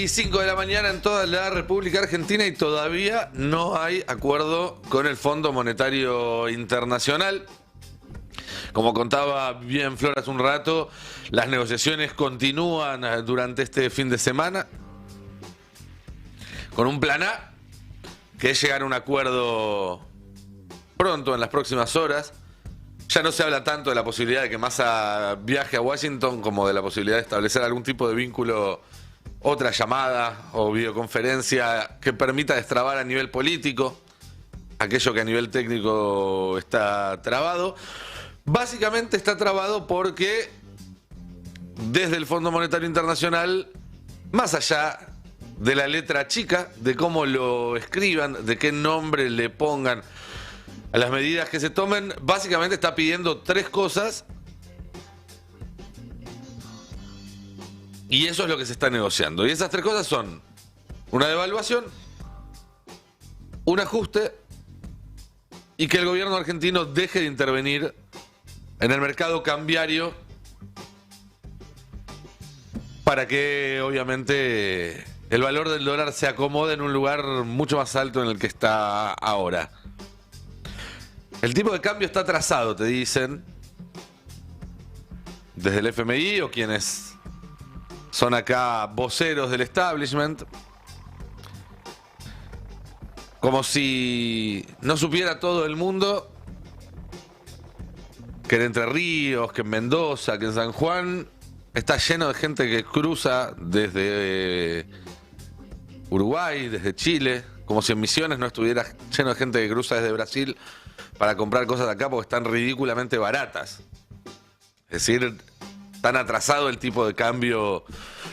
6:05 de la mañana en toda la República Argentina y todavía no hay acuerdo con el Fondo Monetario Internacional. Como contaba bien Flor hace un rato, las negociaciones continúan durante este fin de semana con un plan A, que es llegar a un acuerdo pronto, en las próximas horas. Ya no se habla tanto de la posibilidad de que Massa viaje a Washington como de la posibilidad de establecer algún tipo de vínculo, otra llamada o videoconferencia que permita destrabar a nivel político aquello que a nivel técnico está trabado. Básicamente está trabado porque desde el Fondo Monetario Internacional, más allá de la letra chica, de cómo lo escriban, de qué nombre le pongan a las medidas que se tomen, básicamente está pidiendo tres cosas y eso es lo que se está negociando. Y esas tres cosas son una devaluación, un ajuste y que el gobierno argentino deje de intervenir en el mercado cambiario para que obviamente el valor del dólar se acomode en un lugar mucho más alto en el que está ahora. El tipo de cambio está atrasado, te dicen, desde el FMI o quienes son acá voceros del establishment, como si no supiera todo el mundo que en Entre Ríos, que en Mendoza, que en San Juan está lleno de gente que cruza desde Uruguay, desde Chile, como si en Misiones no estuviera lleno de gente que cruza desde Brasil para comprar cosas de acá porque están ridículamente baratas. Es decir, tan atrasado el tipo de cambio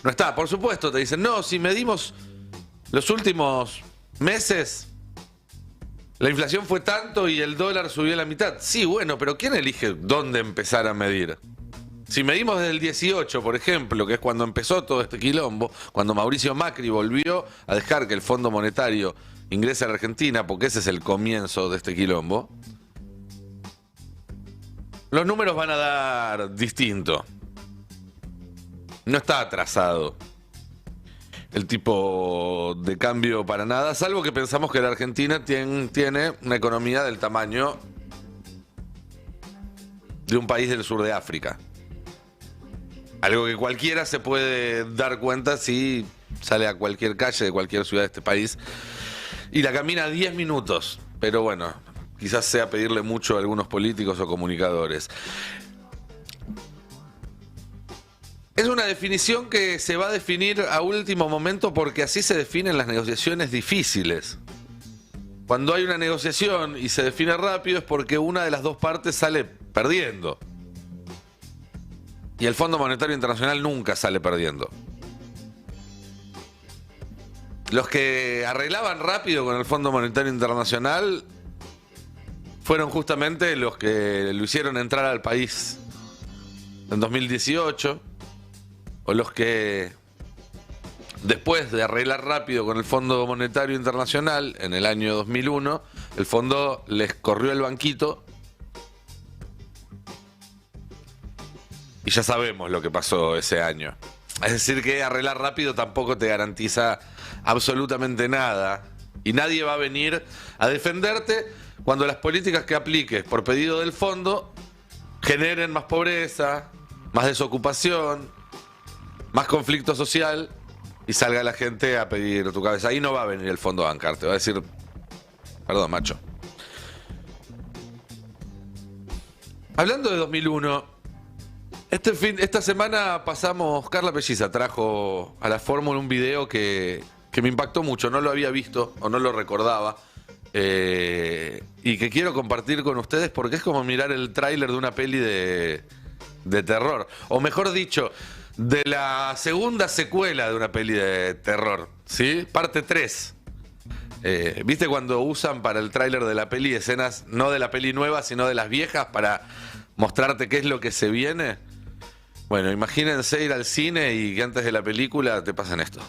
no está. Por supuesto, te dicen, no, si medimos los últimos meses, la inflación fue tanto y el dólar subió a la mitad. Sí, bueno, pero ¿quién elige dónde empezar a medir? Si medimos desde el 18, por ejemplo, que es cuando empezó todo este quilombo, cuando Mauricio Macri volvió a dejar que el Fondo Monetario ingrese a la Argentina, porque ese es el comienzo de este quilombo, los números van a dar distinto. No está atrasado el tipo de cambio para nada, salvo que pensamos que la Argentina tiene una economía del tamaño de un país del sur de África. Algo que cualquiera se puede dar cuenta si sale a cualquier calle de cualquier ciudad de este país y la camina 10 minutos. Pero bueno, quizás sea pedirle mucho a algunos políticos o comunicadores. Es una definición que se va a definir a último momento porque así se definen las negociaciones difíciles. Cuando hay una negociación y se define rápido es porque una de las dos partes sale perdiendo. Y el Fondo Monetario Internacional nunca sale perdiendo. Los que arreglaban rápido con el Fondo Monetario Internacional fueron justamente los que lo hicieron entrar al país en 2018, o los que después de arreglar rápido con el Fondo Monetario Internacional en el año 2001, el fondo les corrió el banquito y ya sabemos lo que pasó ese año. Es decir, que arreglar rápido tampoco te garantiza absolutamente nada y nadie va a venir a defenderte cuando las políticas que apliques por pedido del fondo generen más pobreza, más desocupación, más conflicto social y salga la gente a pedir tu cabeza. Ahí no va a venir el fondo a bancarte, va a decir, perdón, macho. Hablando de 2001, esta semana pasamos, Carla Pelliza trajo a la fórmula un video que me impactó mucho, no lo había visto o no lo recordaba, y que quiero compartir con ustedes porque es como mirar el tráiler de una peli de terror, o mejor dicho, de la segunda secuela de una peli de terror, ¿sí? Parte 3. ¿Viste cuando usan para el tráiler de la peli escenas no de la peli nueva, sino de las viejas para mostrarte qué es lo que se viene? Bueno, imagínense ir al cine y que antes de la película te pasen esto.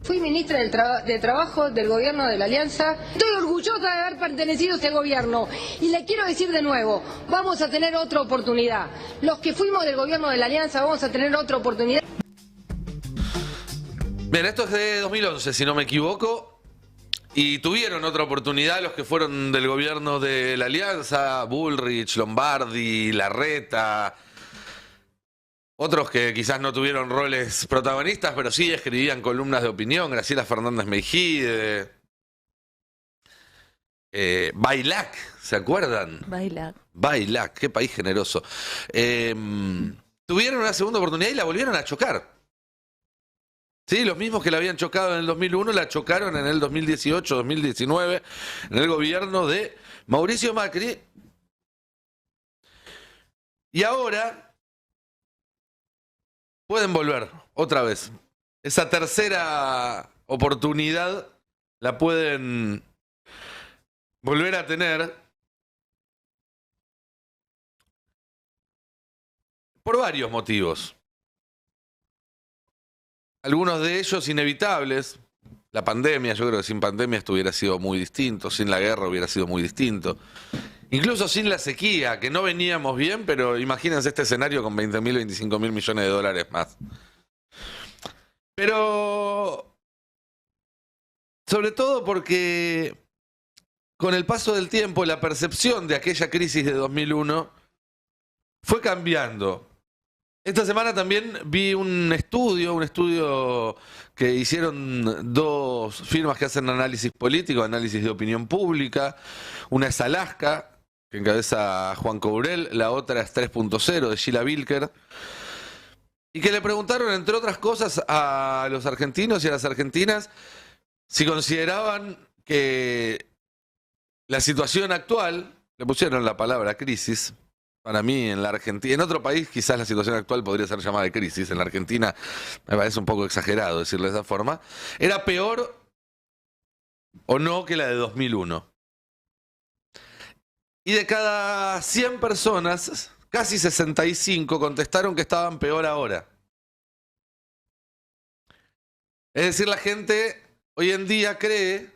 Fui ministra de Trabajo del gobierno de la Alianza. Estoy orgullosa de haber pertenecido a este gobierno. Y le quiero decir de nuevo, vamos a tener otra oportunidad. Los que fuimos del gobierno de la Alianza vamos a tener otra oportunidad. Bien, esto es de 2011, si no me equivoco. Y tuvieron otra oportunidad los que fueron del gobierno de la Alianza, Bullrich, Lombardi, Larreta, otros que quizás no tuvieron roles protagonistas, pero sí escribían columnas de opinión, Graciela Fernández Meijide, Bailac, ¿se acuerdan? Bailar. Bailac, qué país generoso. Tuvieron una segunda oportunidad y la volvieron a chocar. Sí, los mismos que la habían chocado en el 2001 la chocaron en el 2018, 2019, en el gobierno de Mauricio Macri. Y ahora pueden volver otra vez. Esa tercera oportunidad la pueden volver a tener por varios motivos. Algunos de ellos inevitables. La pandemia, yo creo que sin pandemia esto hubiera sido muy distinto, sin la guerra hubiera sido muy distinto. Incluso sin la sequía, que no veníamos bien, pero imagínense este escenario con 20.000, 25.000 millones de dólares más. Pero sobre todo porque con el paso del tiempo la percepción de aquella crisis de 2001 fue cambiando. Esta semana también vi un estudio que hicieron dos firmas que hacen análisis político, análisis de opinión pública. Una es Alaska, que encabeza Juan Courel, la otra es 3.0 de Sheila Bilker. Y que le preguntaron, entre otras cosas, a los argentinos y a las argentinas si consideraban que la situación actual, le pusieron la palabra crisis. Para mí, en la Argentina, en otro país quizás la situación actual podría ser llamada de crisis. En la Argentina me parece un poco exagerado decirlo de esa forma. ¿Era peor o no que la de 2001? Y de cada 100 personas, casi 65 contestaron que estaban peor ahora. Es decir, la gente hoy en día cree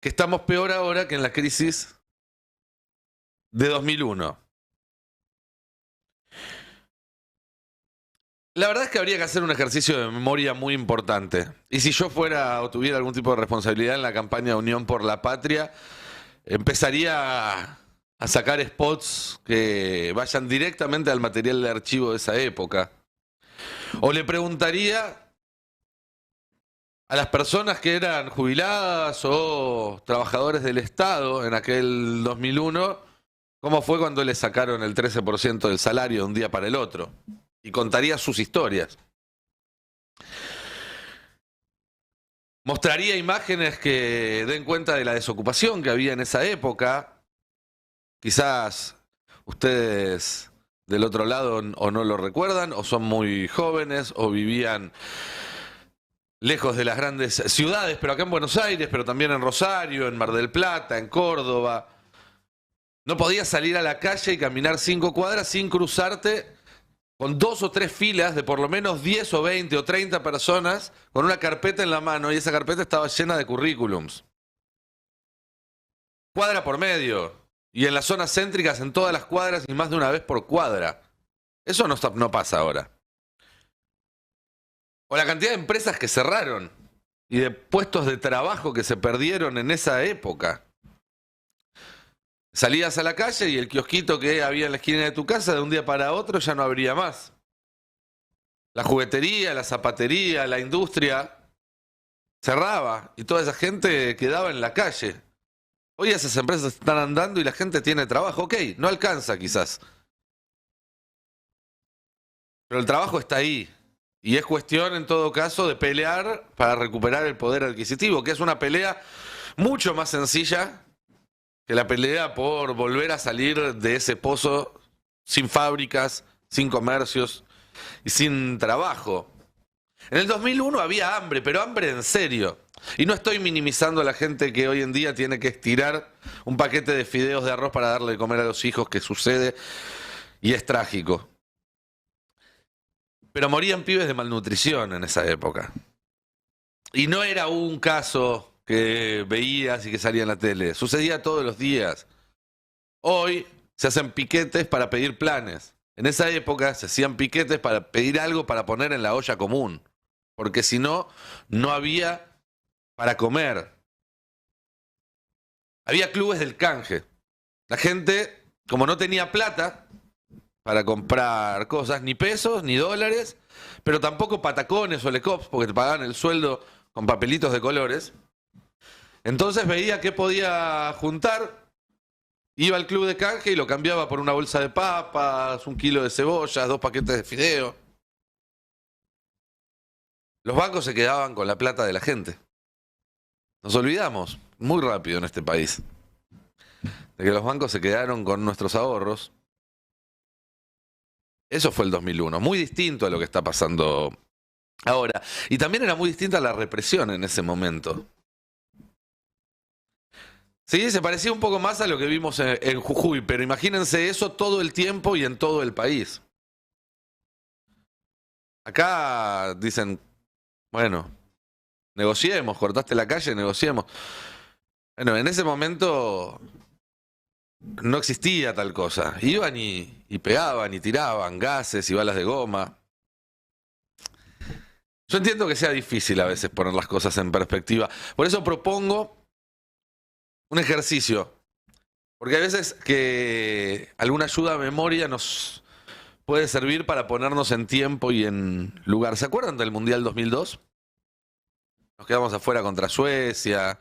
que estamos peor ahora que en la crisis de 2001. La verdad es que habría que hacer un ejercicio de memoria muy importante. Y si yo fuera o tuviera algún tipo de responsabilidad en la campaña de Unión por la Patria, empezaría a sacar spots que vayan directamente al material de archivo de esa época. O le preguntaría a las personas que eran jubiladas o trabajadores del Estado en aquel 2001, cómo fue cuando le sacaron el 13% del salario de un día para el otro. Y contaría sus historias. Mostraría imágenes que den cuenta de la desocupación que había en esa época. Quizás ustedes del otro lado o no lo recuerdan, o son muy jóvenes, o vivían lejos de las grandes ciudades, pero acá en Buenos Aires, pero también en Rosario, en Mar del Plata, en Córdoba. No podías salir a la calle y caminar 5 cuadras sin cruzarte con 2 o 3 filas de por lo menos 10 o 20 o 30 personas con una carpeta en la mano, y esa carpeta estaba llena de currículums. Cuadra por medio. Y en las zonas céntricas, en todas las cuadras y más de una vez por cuadra. Eso no pasa ahora. O la cantidad de empresas que cerraron y de puestos de trabajo que se perdieron en esa época. Salías a la calle y el kiosquito que había en la esquina de tu casa, de un día para otro ya no habría más. La juguetería, la zapatería, la industria cerraba y toda esa gente quedaba en la calle. Hoy esas empresas están andando y la gente tiene trabajo. Ok, no alcanza quizás, pero el trabajo está ahí. Y es cuestión, en todo caso, de pelear para recuperar el poder adquisitivo, que es una pelea mucho más sencilla que la pelea por volver a salir de ese pozo sin fábricas, sin comercios y sin trabajo. En el 2001 había hambre, pero hambre en serio. Y no estoy minimizando a la gente que hoy en día tiene que estirar un paquete de fideos de arroz para darle de comer a los hijos, que sucede y es trágico. Pero morían pibes de malnutrición en esa época. Y no era un caso que veías y que salía en la tele. Sucedía todos los días. Hoy se hacen piquetes para pedir planes. En esa época se hacían piquetes para pedir algo para poner en la olla común. porque si no, no había para comer. Había clubes del canje. La gente, como no tenía plata para comprar cosas, ni pesos, ni dólares, pero tampoco patacones o lecops, porque te pagaban el sueldo con papelitos de colores, entonces veía qué podía juntar, iba al club de canje y lo cambiaba por una bolsa de papas, 1 kilo de cebollas, 2 paquetes de fideo. Los bancos se quedaban con la plata de la gente. Nos olvidamos muy rápido en este país de que los bancos se quedaron con nuestros ahorros. Eso fue el 2001, muy distinto a lo que está pasando ahora. Y también era muy distinta la represión en ese momento. Sí, se parecía un poco más a lo que vimos en Jujuy, pero imagínense eso todo el tiempo y en todo el país. Acá dicen, bueno, negociemos, cortaste la calle, negociemos. Bueno, en ese momento no existía tal cosa. Iban y pegaban y tiraban gases y balas de goma. Yo entiendo que sea difícil a veces poner las cosas en perspectiva. Por eso propongo un ejercicio. Porque hay veces que alguna ayuda a memoria nos puede servir para ponernos en tiempo y en lugar. ¿Se acuerdan del Mundial 2002? Nos quedamos afuera contra Suecia.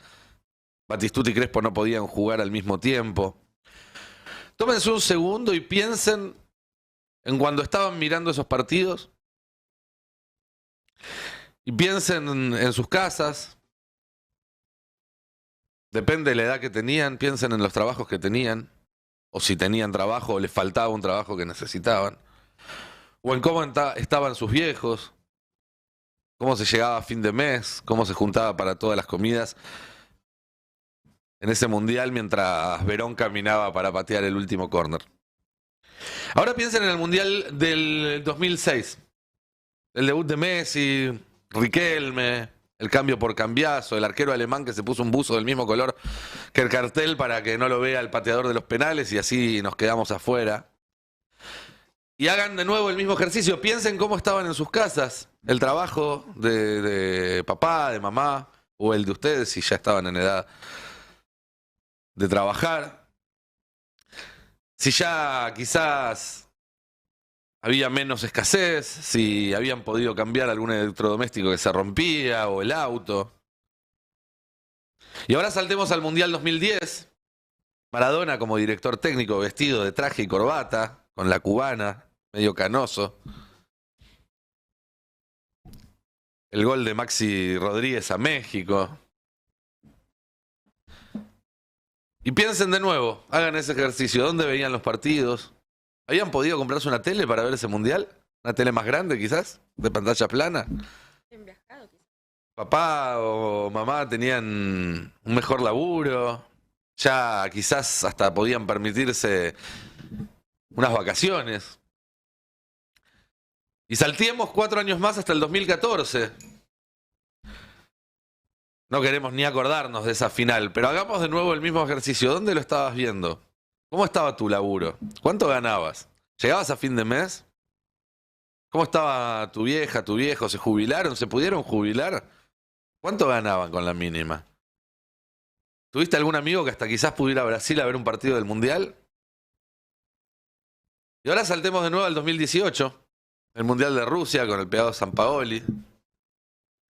Batistuta y Crespo no podían jugar al mismo tiempo. Tómense un segundo y piensen en cuando estaban mirando esos partidos. Y piensen en sus casas. Depende de la edad que tenían. Piensen en los trabajos que tenían. O si tenían trabajo o les faltaba un trabajo que necesitaban. O en cómo estaban sus viejos. Cómo se llegaba a fin de mes. Cómo se juntaba para todas las comidas en ese mundial mientras Verón caminaba para patear el último córner. Ahora piensen en el mundial del 2006. El debut de Messi, Riquelme, el cambio por Cambiaso, el arquero alemán que se puso un buzo del mismo color que el cartel para que no lo vea el pateador de los penales y así nos quedamos afuera. Y hagan de nuevo el mismo ejercicio. Piensen cómo estaban en sus casas. El trabajo de papá, de mamá, o el de ustedes si ya estaban en edad de trabajar. Si ya quizás había menos escasez, si habían podido cambiar algún electrodoméstico que se rompía o el auto. Y ahora saltemos al Mundial 2010. Maradona como director técnico vestido de traje y corbata, con la cubana, medio canoso. El gol de Maxi Rodríguez a México. Y piensen de nuevo, hagan ese ejercicio. ¿Dónde veían los partidos? ¿Habían podido comprarse una tele para ver ese mundial? ¿Una tele más grande quizás? ¿De pantalla plana? Papá o mamá tenían un mejor laburo. Ya quizás hasta podían permitirse unas vacaciones. Y salteemos 4 años más hasta el 2014. No queremos ni acordarnos de esa final, pero hagamos de nuevo el mismo ejercicio. ¿Dónde lo estabas viendo? ¿Cómo estaba tu laburo? ¿Cuánto ganabas? ¿Llegabas a fin de mes? ¿Cómo estaba tu vieja, tu viejo? ¿Se jubilaron? ¿Se pudieron jubilar? ¿Cuánto ganaban con la mínima? ¿Tuviste algún amigo que hasta quizás pudiera ir a Brasil a ver un partido del Mundial? Y ahora saltemos de nuevo al 2018, el Mundial de Rusia con el pegado Sampaoli.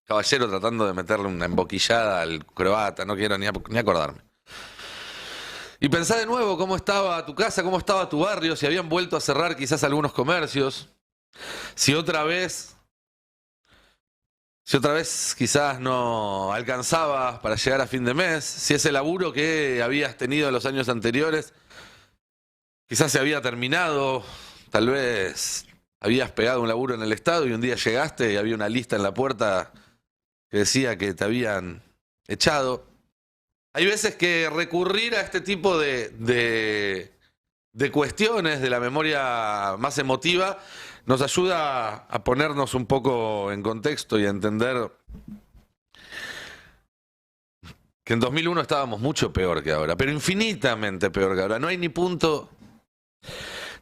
Caballero tratando de meterle una emboquillada al croata, no quiero ni acordarme. Y pensá de nuevo cómo estaba tu casa, cómo estaba tu barrio, si habían vuelto a cerrar quizás algunos comercios, si otra vez quizás no alcanzabas para llegar a fin de mes, si ese laburo que habías tenido en los años anteriores quizás se había terminado, tal vez habías pegado un laburo en el Estado y un día llegaste y había una lista en la puerta que decía que te habían echado. Hay veces que recurrir a este tipo de cuestiones de la memoria más emotiva nos ayuda a ponernos un poco en contexto y a entender que en 2001 estábamos mucho peor que ahora, pero infinitamente peor que ahora. No hay ni punto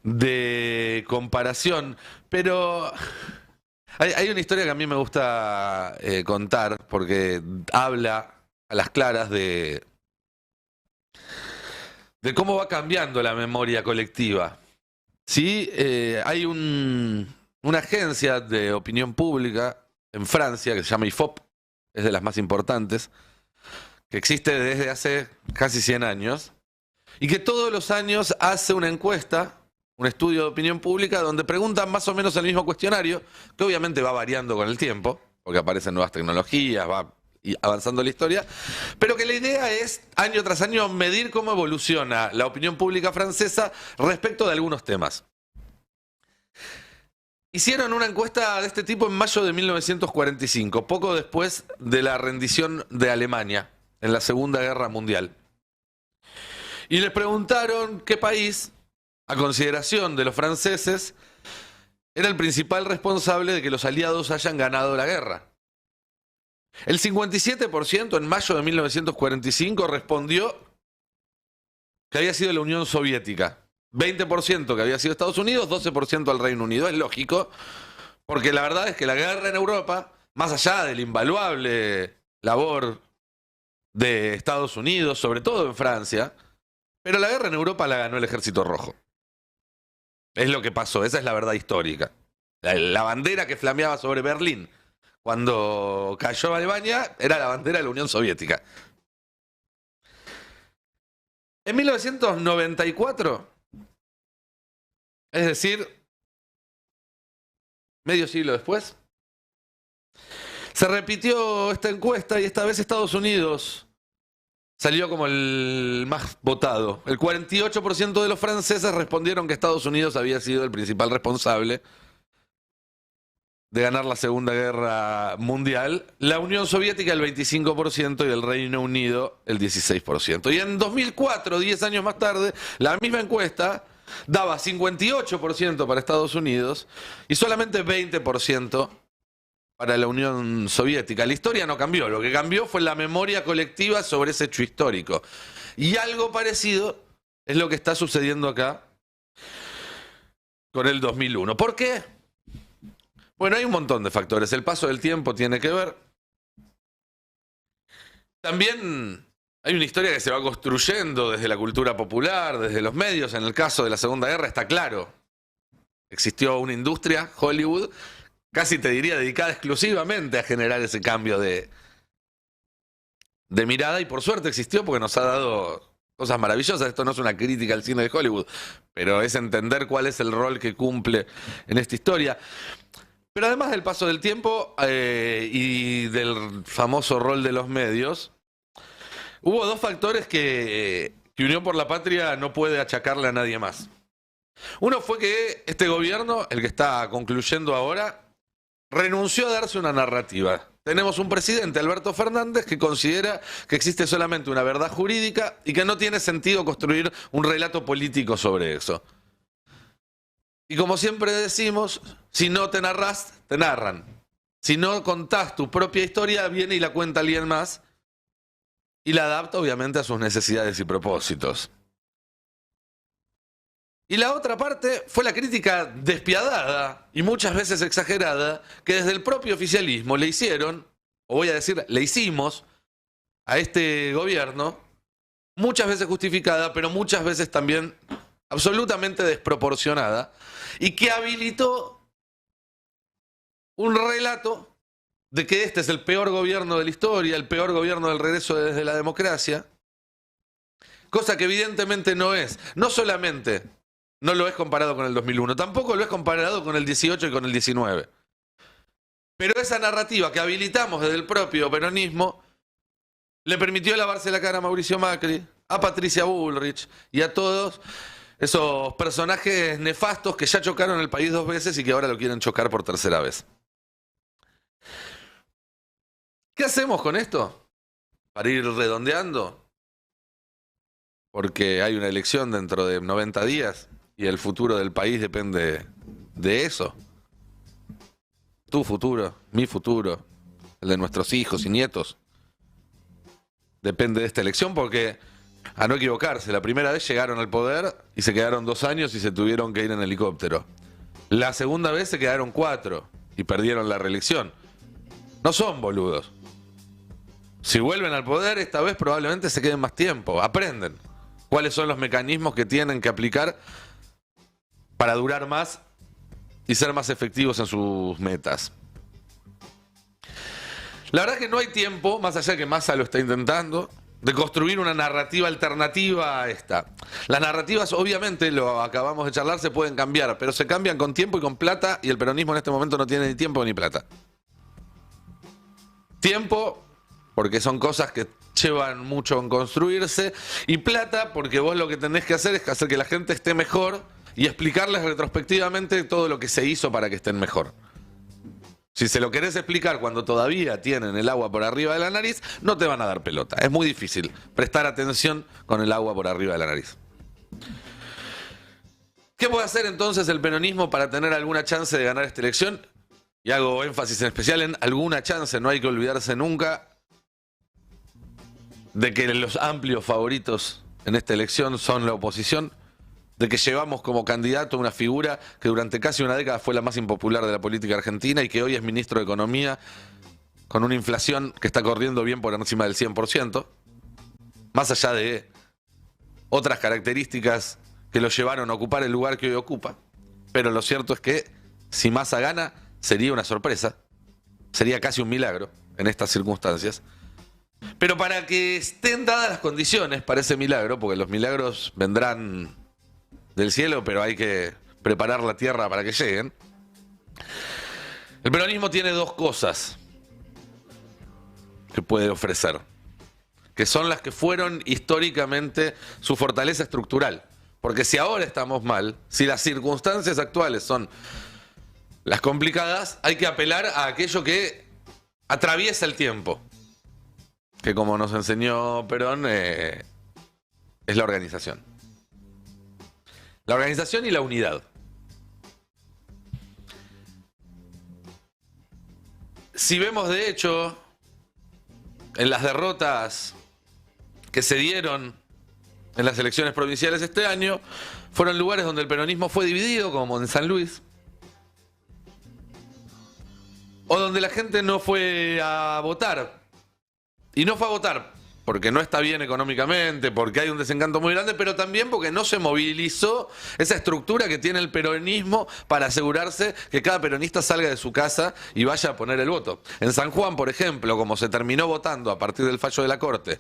de comparación, pero Hay una historia que a mí me gusta contar porque habla a las claras de cómo va cambiando la memoria colectiva. Sí, hay una agencia de opinión pública en Francia que se llama IFOP, es de las más importantes, que existe desde hace casi 100 años, y que todos los años hace una encuesta, un estudio de opinión pública, donde preguntan más o menos el mismo cuestionario, que obviamente va variando con el tiempo, porque aparecen nuevas tecnologías, va avanzando la historia, pero que la idea es, año tras año, medir cómo evoluciona la opinión pública francesa respecto de algunos temas. Hicieron una encuesta de este tipo en mayo de 1945, poco después de la rendición de Alemania en la Segunda Guerra Mundial. Y les preguntaron qué país, a consideración de los franceses, era el principal responsable de que los aliados hayan ganado la guerra. El 57% en mayo de 1945 respondió que había sido la Unión Soviética. 20% que había sido Estados Unidos, 12% al Reino Unido. Es lógico, porque la verdad es que la guerra en Europa, más allá de la invaluable labor de Estados Unidos, sobre todo en Francia, pero la guerra en Europa la ganó el Ejército Rojo. Es lo que pasó, esa es la verdad histórica. La bandera que flameaba sobre Berlín cuando cayó Alemania era la bandera de la Unión Soviética. En 1994, es decir, medio siglo después, se repitió esta encuesta y esta vez Estados Unidos salió como el más votado. El 48% de los franceses respondieron que Estados Unidos había sido el principal responsable de ganar la Segunda Guerra Mundial, la Unión Soviética el 25% y el Reino Unido el 16%. Y en 2004, 10 años más tarde, la misma encuesta daba 58% para Estados Unidos y solamente 20% para la Unión Soviética. La historia no cambió, lo que cambió fue la memoria colectiva sobre ese hecho histórico. Y algo parecido es lo que está sucediendo acá con el 2001. ¿Por qué? Bueno, hay un montón de factores. El paso del tiempo tiene que ver. También hay una historia que se va construyendo desde la cultura popular, desde los medios. En el caso de la Segunda Guerra está claro. Existió una industria, Hollywood, casi te diría dedicada exclusivamente a generar ese cambio de mirada. Y por suerte existió porque nos ha dado cosas maravillosas. Esto no es una crítica al cine de Hollywood, pero es entender cuál es el rol que cumple en esta historia. Pero además del paso del tiempo y del famoso rol de los medios, hubo dos factores que Unión por la Patria no puede achacarle a nadie más. Uno fue que este gobierno, el que está concluyendo ahora, renunció a darse una narrativa. Tenemos un presidente, Alberto Fernández, que considera que existe solamente una verdad jurídica y que no tiene sentido construir un relato político sobre eso. Y como siempre decimos, si no te narrás, te narran. Si no contás tu propia historia, viene y la cuenta alguien más y la adapta obviamente a sus necesidades y propósitos. Y la otra parte fue la crítica despiadada y muchas veces exagerada que desde el propio oficialismo le hicieron, o voy a decir, le hicimos a este gobierno, muchas veces justificada, pero muchas veces también absolutamente desproporcionada, y que habilitó un relato de que este es el peor gobierno de la historia, el peor gobierno del regreso desde la democracia, cosa que evidentemente no es. No solamente no lo es comparado con el 2001, tampoco lo es comparado con el 18 y con el 19. Pero esa narrativa que habilitamos desde el propio peronismo le permitió lavarse la cara a Mauricio Macri, a Patricia Bullrich y a todos esos personajes nefastos que ya chocaron el país 2 veces y que ahora lo quieren chocar por 3.ª vez. ¿Qué hacemos con esto? Para ir redondeando. Porque hay una elección dentro de 90 días y el futuro del país depende de eso. Tu futuro, mi futuro, el de nuestros hijos y nietos. Depende de esta elección porque, a no equivocarse, la primera vez llegaron al poder y se quedaron 2 años y se tuvieron que ir en helicóptero. La segunda vez se quedaron 4 y perdieron la reelección. No son boludos. Si vuelven al poder, esta vez probablemente se queden más tiempo. Aprenden cuáles son los mecanismos que tienen que aplicar para durar más y ser más efectivos en sus metas. La verdad es que no hay tiempo, más allá de que Massa lo está intentando, de construir una narrativa alternativa a esta. Las narrativas, obviamente, lo acabamos de charlar, se pueden cambiar, pero se cambian con tiempo y con plata, y el peronismo en este momento no tiene ni tiempo ni plata. Tiempo, porque son cosas que llevan mucho en construirse, y plata, porque vos lo que tenés que hacer es hacer que la gente esté mejor y explicarles retrospectivamente todo lo que se hizo para que estén mejor. Si se lo querés explicar cuando todavía tienen el agua por arriba de la nariz, no te van a dar pelota. Es muy difícil prestar atención con el agua por arriba de la nariz. ¿Qué puede hacer entonces el peronismo para tener alguna chance de ganar esta elección? Y hago énfasis en especial en alguna chance, no hay que olvidarse nunca de que los amplios favoritos en esta elección son la oposición, de que llevamos como candidato una figura que durante casi una década fue la más impopular de la política argentina y que hoy es ministro de Economía con una inflación que está corriendo bien por encima del 100%, más allá de otras características que lo llevaron a ocupar el lugar que hoy ocupa. Pero lo cierto es que si Massa gana, sería una sorpresa, sería casi un milagro en estas circunstancias. Pero para que estén dadas las condiciones para ese milagro, porque los milagros vendrán del cielo, pero hay que preparar la tierra para que lleguen. El peronismo tiene dos cosas que puede ofrecer, que son las que fueron históricamente su fortaleza estructural. Porque si ahora estamos mal, si las circunstancias actuales son las complicadas, hay que apelar a aquello que atraviesa el tiempo, que como nos enseñó Perón, es la organización. La organización y la unidad. Si vemos de hecho en las derrotas que se dieron en las elecciones provinciales este año, fueron lugares donde el peronismo fue dividido, como en San Luis, o donde la gente no fue a votar. Y no fue a votar porque no está bien económicamente, porque hay un desencanto muy grande, pero también porque no se movilizó esa estructura que tiene el peronismo para asegurarse que cada peronista salga de su casa y vaya a poner el voto. En San Juan, por ejemplo, como se terminó votando a partir del fallo de la Corte,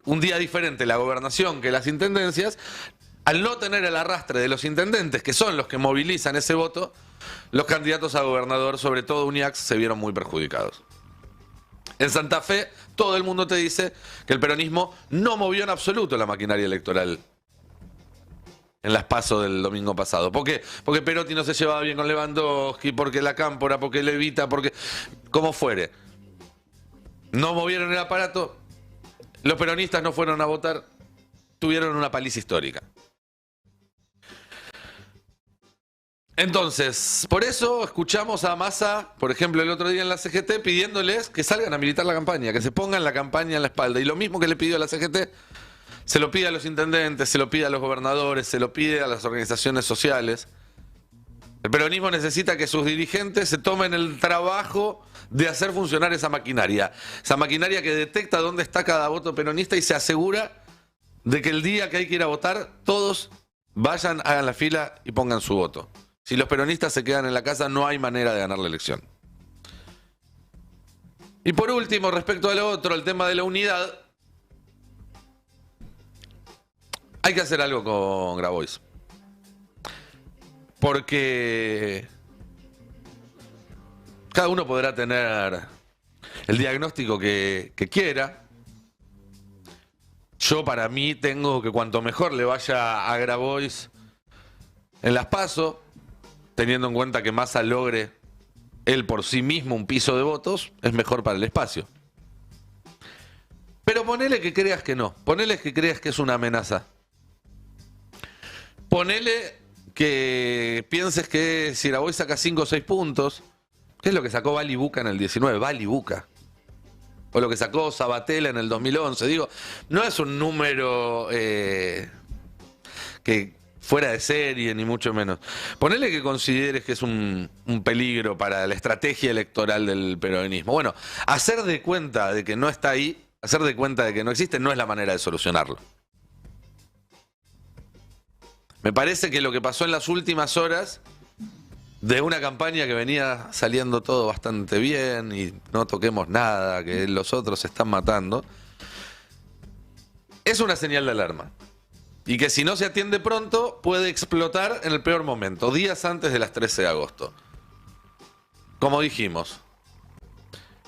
un día diferente la gobernación que las intendencias, al no tener el arrastre de los intendentes, que son los que movilizan ese voto, los candidatos a gobernador, sobre todo Uniax, se vieron muy perjudicados. En Santa Fe, todo el mundo te dice que el peronismo no movió en absoluto la maquinaria electoral en las PASO del domingo pasado. ¿Por qué? Porque Perotti no se llevaba bien con Lewandowski, porque la Cámpora, porque Levita, porque como fuere. No movieron el aparato, los peronistas no fueron a votar, tuvieron una paliza histórica. Entonces, por eso escuchamos a Massa, por ejemplo, el otro día en la CGT, pidiéndoles que salgan a militar la campaña, que se pongan la campaña en la espalda. Y lo mismo que le pidió a la CGT, se lo pide a los intendentes, se lo pide a los gobernadores, se lo pide a las organizaciones sociales. El peronismo necesita que sus dirigentes se tomen el trabajo de hacer funcionar esa maquinaria que detecta dónde está cada voto peronista y se asegura de que el día que hay que ir a votar, todos vayan, hagan la fila y pongan su voto. Si los peronistas se quedan en la casa, no hay manera de ganar la elección. Y por último, respecto a lo otro, el tema de la unidad, hay que hacer algo con Grabois. Porque cada uno podrá tener el diagnóstico que quiera. Yo, para mí, tengo que cuanto mejor le vaya a Grabois en las PASO, teniendo en cuenta que Massa logre él por sí mismo un piso de votos, es mejor para el espacio. Pero ponele que creas que no, ponele que creas que es una amenaza. Ponele que pienses que si Grabois saca 5 o 6 puntos, ¿qué es lo que sacó Bali Buca en el 19? Bali Buca. O lo que sacó Sabatella en el 2011. Digo, no es un número que fuera de serie, ni mucho menos. Ponele que consideres que es un peligro para la estrategia electoral del peronismo. Bueno, hacer de cuenta de que no está ahí, hacer de cuenta de que no existe, no es la manera de solucionarlo. Me parece que lo que pasó en las últimas horas de una campaña que venía saliendo todo bastante bien y no toquemos nada, que los otros se están matando, es una señal de alarma. Y que si no se atiende pronto, puede explotar en el peor momento, días antes de las 13 de agosto. Como dijimos,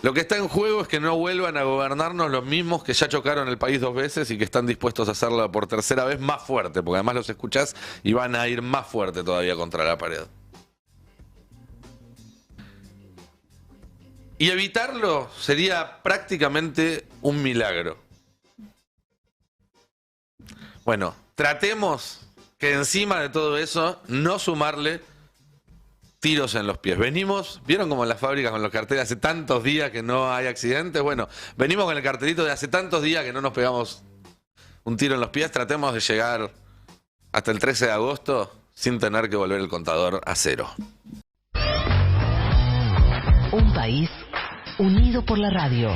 lo que está en juego es que no vuelvan a gobernarnos los mismos que ya chocaron el país 2 veces y que están dispuestos a hacerlo por tercera vez más fuerte, porque además los escuchás y van a ir más fuerte todavía contra la pared. Y evitarlo sería prácticamente un milagro. Bueno, tratemos que encima de todo eso no sumarle tiros en los pies. Venimos, ¿vieron como en las fábricas con los carteles hace tantos días que no hay accidentes? Bueno, venimos con el cartelito de hace tantos días que no nos pegamos un tiro en los pies. Tratemos de llegar hasta el 13 de agosto sin tener que volver el contador a cero. Un país unido por la radio.